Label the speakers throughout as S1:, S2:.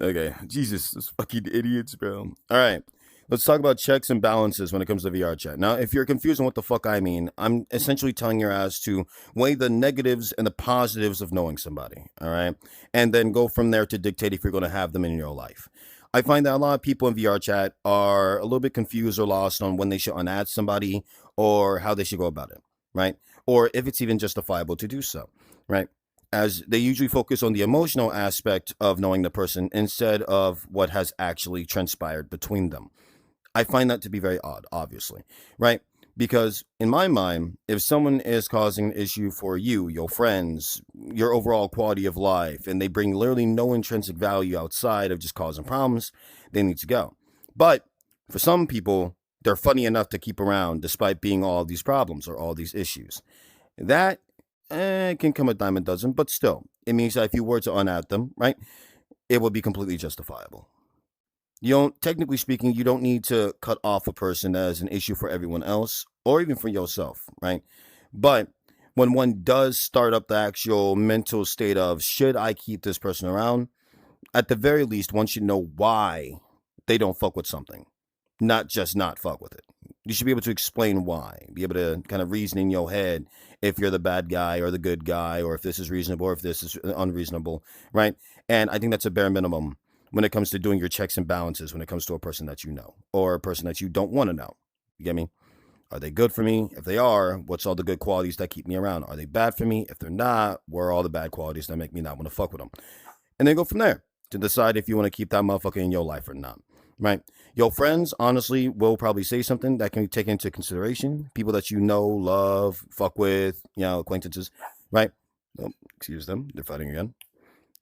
S1: Okay. Jesus, those fucking idiots, bro. All right. Let's talk about checks and balances when it comes to VR chat. Now, if you're confused on what the fuck I mean, I'm essentially telling your ass to weigh the negatives and the positives of knowing somebody. All right. And then go from there to dictate if you're going to have them in your life. I find that a lot of people in VR chat are a little bit confused or lost on when they should unadd somebody or how they should go about it. Right. Or if it's even justifiable to do so. Right, as they usually focus on the emotional aspect of knowing the person instead of what has actually transpired between them. I find that to be very odd, obviously, right? Because in my mind, if someone is causing an issue for you, your friends, your overall quality of life, and they bring literally no intrinsic value outside of just causing problems, they need to go. But for some people, they're funny enough to keep around despite being all these problems or all these issues. That can come a dime a dozen, but still, it means that if you were to unadd them, right, it would be completely justifiable. You don't, technically speaking, you don't need to cut off a person as an issue for everyone else or even for yourself, right? But when one does start up the actual mental state of should I keep this person around, at the very least, one should know why they don't fuck with something, not just not fuck with it. You should be able to explain why, be able to kind of reason in your head if you're the bad guy or the good guy, or if this is reasonable or if this is unreasonable, right? And I think that's a bare minimum when it comes to doing your checks and balances when it comes to a person that you know or a person that you don't want to know. You get me? Are they good for me? If they are, what's all the good qualities that keep me around? Are they bad for me? If they're not, what are all the bad qualities that make me not want to fuck with them? And then go from there to decide if you want to keep that motherfucker in your life or not. Right? Your friends, honestly, will probably say something that can be taken into consideration. People that you know, love, fuck with, acquaintances, right? Oh, excuse them, they're fighting again,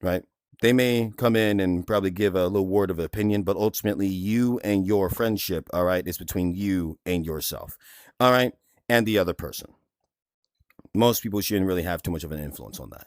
S1: right? They may come in and probably give a little word of opinion, but ultimately, you and your friendship, all right, is between you and yourself, all right, and the other person. Most people shouldn't really have too much of an influence on that.